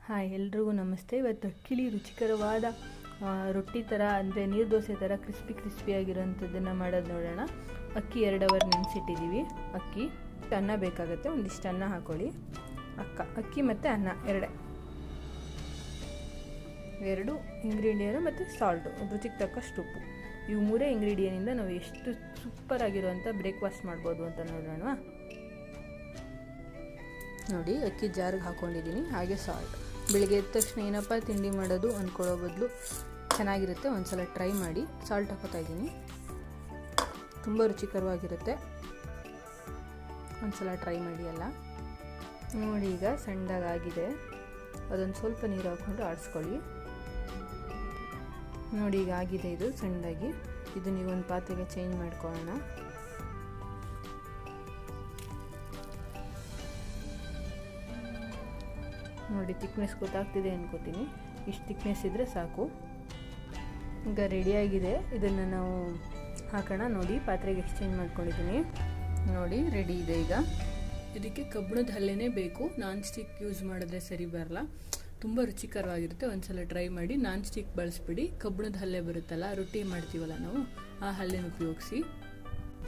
Hi, ಎಲ್ರಿಗೂ ನಮಸ್ತೆ. ಇವತ್ತು ಅಕ್ಕಿಲಿ ರುಚಿಕರವಾದ ರೊಟ್ಟಿ ಥರ ಅಂದರೆ ನೀರು ದೋಸೆ ಥರ ಕ್ರಿಸ್ಪಿಯಾಗಿರೋಂಥದ್ದನ್ನು ಮಾಡೋದು ನೋಡೋಣ. ಅಕ್ಕಿ 2 ಅವರ್ ನೆನೆಸಿಟ್ಟಿದ್ದೀವಿ. ಅಕ್ಕಿ ಅನ್ನ ಬೇಕಾಗುತ್ತೆ, ಒಂದಿಷ್ಟು ಅನ್ನ ಹಾಕ್ಕೊಳ್ಳಿ. ಅಕ್ಕಿ ಮತ್ತು ಅನ್ನ ಎರಡು ಇಂಗ್ರೀಡಿಯೆಂಟು ಮತ್ತು ಸಾಲ್ಟು, ರುಚಿಗೆ ತಕ್ಕಷ್ಟು ಉಪ್ಪು. ಇವು 3 ಇಂಗ್ರೀಡಿಯೆಂಟಿಂದ ನಾವು ಎಷ್ಟು ಸೂಪರಾಗಿರುವಂಥ ಬ್ರೇಕ್ಫಾಸ್ಟ್ ಮಾಡ್ಬೋದು ಅಂತ ನೋಡೋಣ. ನೋಡಿ, ಅಕ್ಕಿ ಜಾರಿಗೆ ಹಾಕ್ಕೊಂಡಿದ್ದೀನಿ, ಹಾಗೆ ಸಾಲ್ಟ್. ಬೆಳಿಗ್ಗೆ ಎದ್ದ ತಕ್ಷಣ ಏನಪ್ಪ ತಿಂಡಿ ಮಾಡೋದು ಅಂದ್ಕೊಳ್ಳೋ ಬದಲು ಚೆನ್ನಾಗಿರುತ್ತೆ, ಒಂದು ಸಲ ಟ್ರೈ ಮಾಡಿ. ಸಾಲ್ಟ್ ಹಾಕೋತಾ ಇದ್ದೀನಿ, ತುಂಬ ರುಚಿಕರವಾಗಿರುತ್ತೆ. ಒಂದು ಸಲ ಟ್ರೈ ಮಾಡಿ ಎಲ್ಲ. ನೋಡಿ, ಈಗ ಸಣ್ಣದಾಗಿದೆ, ಅದೊಂದು ಸ್ವಲ್ಪ ನೀರು ಹಾಕ್ಕೊಂಡು ಆಡಿಸ್ಕೊಳ್ಳಿ. ನೋಡಿ, ಈಗ ಆಗಿದೆ ಇದು ಸಣ್ಣದಾಗಿ. ಇದು ನೀವು ಒಂದು ಪಾತ್ರೆಗೆ ಚೇಂಜ್ ಮಾಡ್ಕೊಳ್ಳೋಣ. ನೋಡಿ, ತಿಕ್ನೆಸ್ ಗೊತ್ತಾಗ್ತಿದೆ ಅನ್ಕೋತೀನಿ. ಇಷ್ಟು ತಿಕ್ನೆಸ್ ಇದ್ದರೆ ಸಾಕು. ಈಗ ರೆಡಿಯಾಗಿದೆ, ಇದನ್ನು ನಾವು ಹಾಕೋಣ. ನೋಡಿ, ಪಾತ್ರೆಗೆ ಎಕ್ಸ್ಚೇಂಜ್ ಮಾಡ್ಕೊಂಡಿದ್ದೀನಿ. ನೋಡಿ, ರೆಡಿ ಇದೆ. ಈಗ ಇದಕ್ಕೆ ಕಬ್ಬಿಣದ ಹಲ್ಲೆನೇ ಬೇಕು, ನಾನ್ ಸ್ಟಿಕ್ ಯೂಸ್ ಮಾಡಿದ್ರೆ ಸರಿ ಬರಲ್ಲ. ತುಂಬ ರುಚಿಕರವಾಗಿರುತ್ತೆ, ಒಂದ್ಸಲ ಟ್ರೈ ಮಾಡಿ. ನಾನ್ ಸ್ಟಿಕ್ ಬಳಸ್ಬಿಡಿ, ಕಬ್ಬಿಣದ ಹಲ್ಲೆ ಬರುತ್ತಲ್ಲ, ರೊಟ್ಟಿ ಮಾಡ್ತೀವಲ್ಲ ನಾವು, ಆ ಹಲ್ಲೆನ ಉಪಯೋಗಿಸಿ.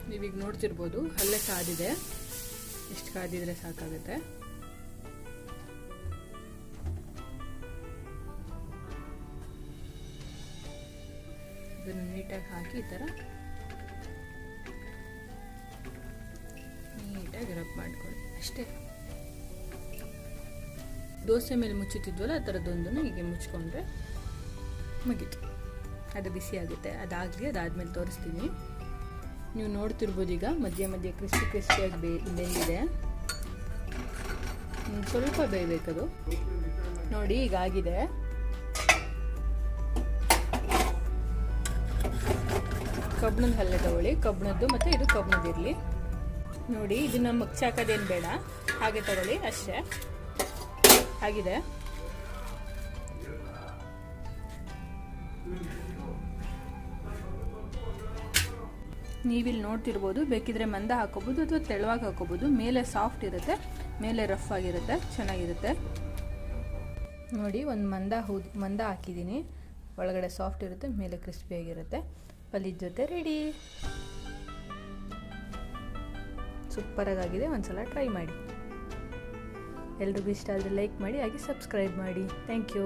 ನೀವೀಗ ನೋಡ್ತಿರ್ಬೋದು, ಹಲ್ಲೆ ಕಾದಿದೆ. ಎಷ್ಟು ಕಾದಿದ್ರೆ ಸಾಕಾಗುತ್ತೆ. ಇದನ್ನು ನೀಟಾಗಿ ಹಾಕಿ ಈ ಥರ ನೀಟಾಗಿ ರಬ್ ಮಾಡ್ಕೊಳ್ಳಿ ಅಷ್ಟೇ. ದೋಸೆ ಮೇಲೆ ಮುಚ್ಚುತ್ತಿದ್ವಲ್ಲ, ಆ ಥರದ್ದೊಂದನ್ನು ಹೀಗೆ ಮುಚ್ಕೊಂಡ್ರೆ ಮುಗೀತು. ಅದು ಬಿಸಿ ಆಗುತ್ತೆ. ಅದಾದಮೇಲೆ ತೋರಿಸ್ತೀನಿ. ನೀವು ನೋಡ್ತಿರ್ಬೋದು, ಈಗ ಮಧ್ಯ ಮಧ್ಯ ಕ್ರಿಸ್ಪಿಯಾಗಿ ಬೆಂದಿದೆ. ಸ್ವಲ್ಪ ಬೇಯಬೇಕದು. ನೋಡಿ, ಈಗ ಆಗಿದೆ. ಕಬ್ಬಿಣದ ಹಲ್ಲೆ ತಗೊಳ್ಳಿ, ಕಬ್ಬಿಣದ್ದು, ಮತ್ತು ಇದು ಕಬ್ಬಿಣದಿರಲಿ. ನೋಡಿ, ಇದನ್ನು ಮಗ್ಚಾಕೋದೇನು ಬೇಡ, ಹಾಗೆ ತಗೊಳ್ಳಿ ಅಷ್ಟೇ. ಆಗಿದೆ. ನೀವಿಲ್ಲಿ ನೋಡ್ತಿರ್ಬೋದು, ಬೇಕಿದ್ರೆ ಮಂದ ಹಾಕೋಬೋದು ಅಥವಾ ತೆಳುವಾಗಿ ಹಾಕೋಬೋದು. ಮೇಲೆ ಸಾಫ್ಟ್ ಇರುತ್ತೆ, ಮೇಲೆ ರಫ್ ಆಗಿರುತ್ತೆ, ಚೆನ್ನಾಗಿರುತ್ತೆ. ನೋಡಿ, ಒಂದು ಮಂದ ಹಾಕಿದ್ದೀನಿ. ಒಳಗಡೆ ಸಾಫ್ಟ್ ಇರುತ್ತೆ, ಮೇಲೆ ಕ್ರಿಸ್ಪಿಯಾಗಿರುತ್ತೆ. ಪಲ್ಯದ ಜೊತೆ ರೆಡಿ. ಸೂಪರಾಗಿದೆ. ಒಂದ್ಸಲ ಟ್ರೈ ಮಾಡಿ. ಎಲ್ರಿಗೂ ಇಷ್ಟ ಆದರೆ ಲೈಕ್ ಮಾಡಿ, ಹಾಗೆ ಸಬ್ಸ್ಕ್ರೈಬ್ ಮಾಡಿ. Thank you.